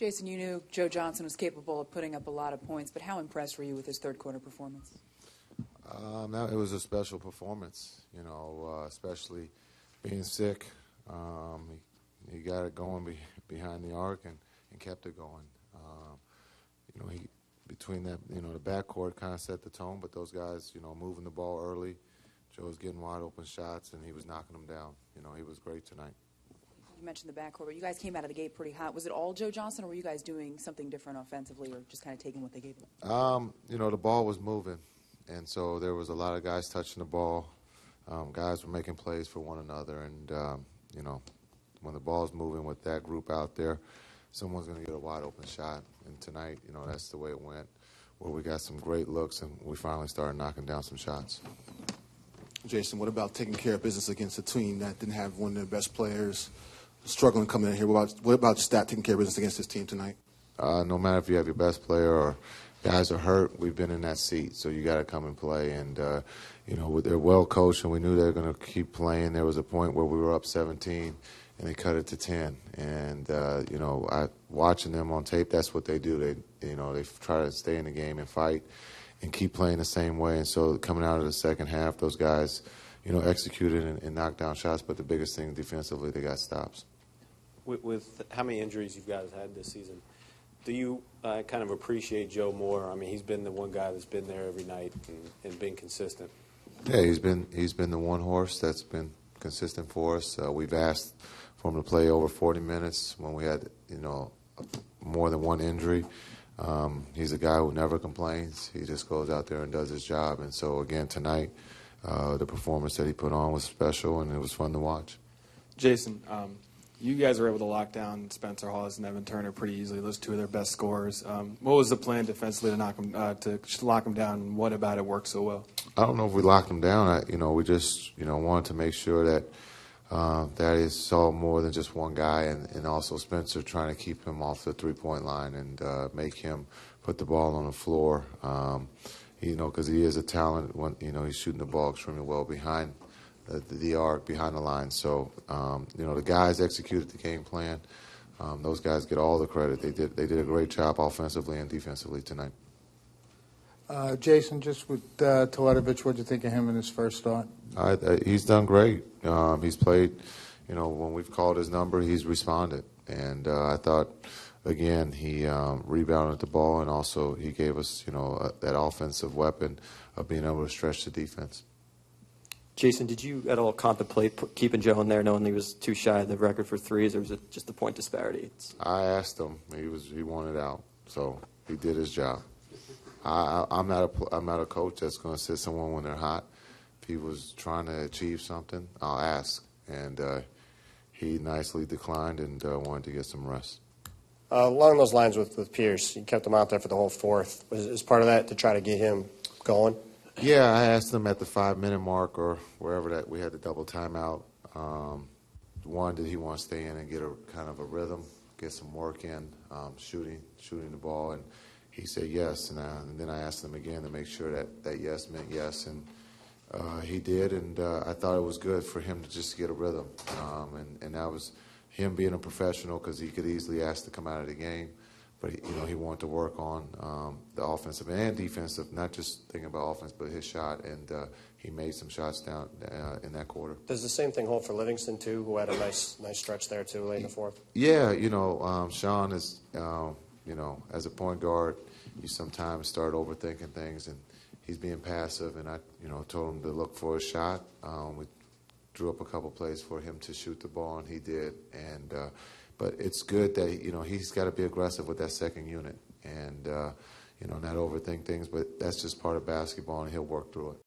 Jason, you knew Joe Johnson was capable of putting up a lot of points, but how impressed were you with his third-quarter performance? It was a special performance, especially being sick. He got it going behind the arc and kept it going. Between that, the backcourt kind of set the tone, but those guys, moving the ball early. Joe was getting wide open shots, and he was knocking them down. He was great tonight. You mentioned the backcourt, but you guys came out of the gate pretty hot. Was it all Joe Johnson, or were you guys doing something different offensively, or just kind of taking what they gave you? The ball was moving, and so there was a lot of guys touching the ball. Guys were making plays for one another, and, when the ball's moving with that group out there, someone's going to get a wide open shot. And tonight, that's the way it went, where we got some great looks, and we finally started knocking down some shots. Jason, what about taking care of business against a team that didn't have one of their best players struggling coming in here? What about just that, taking care of business against this team tonight? No matter if you have your best player or guys are hurt, we've been in that seat, so you got to come and play. And, they're well coached, and we knew they were going to keep playing. There was a point where we were up 17, and they cut it to 10. And, watching them on tape, that's what they do. They try to stay in the game and fight and keep playing the same way. And so coming out of the second half, those guys, executed and knocked down shots. But the biggest thing defensively, they got stops. With how many injuries you guys had this season, do you kind of appreciate Joe more? I mean, he's been the one guy that's been there every night and been consistent. Yeah, he's been the one horse that's been consistent for us. We've asked for him to play over 40 minutes when we had, more than one injury. He's a guy who never complains. He just goes out there and does his job. And so, again, tonight, the performance that he put on was special, and it was fun to watch. Jason, you guys were able to lock down Spencer Hawes and Evan Turner pretty easily. Those two of their best scorers. What was the plan defensively to lock them down, and what about it worked so well? I don't know if we locked them down. We just wanted to make sure that he saw more than just one guy, and also Spencer trying to keep him off the three-point line and make him put the ball on the floor. Because he is a talent when he's shooting the ball extremely well behind the arc, behind the line. So the guys executed the game plan. Those guys get all the credit. They did a great job offensively and defensively tonight. Jason, just with Teletovic, what did you think of him in his first start? He's done great. He's played, when we've called his number, he's responded. And I thought, again, he rebounded the ball, and also he gave us, that offensive weapon of being able to stretch the defense. Jason, did you at all contemplate keeping Joe in there, knowing he was too shy of the record for threes, or was it just the point disparity? I asked him. He wanted out, so he did his job. I'm not a coach that's going to sit someone when they're hot. If he was trying to achieve something, I'll ask. And he nicely declined and wanted to get some rest. Along those lines with Pierce, you kept him out there for the whole fourth. Was part of that to try to get him going? Yeah, I asked him at the 5-minute mark or wherever that we had the double timeout. One, did he want to stay in and get a kind of a rhythm, get some work in, shooting the ball, and he said yes. And then I asked him again to make sure that yes meant yes, and he did. And I thought it was good for him to just get a rhythm, and that was him being a professional, because he could easily ask to come out of the game. But, he wanted to work on the offensive and defensive, not just thinking about offense, but his shot. And he made some shots down in that quarter. Does the same thing hold for Livingston, too, who had a nice stretch there, too, late in the fourth? Yeah, Sean is, as a point guard, you sometimes start overthinking things, and he's being passive. And I, told him to look for a shot. We drew up a couple plays for him to shoot the ball, and he did. And but it's good that, he's got to be aggressive with that second unit and, not overthink things. But that's just part of basketball, and he'll work through it.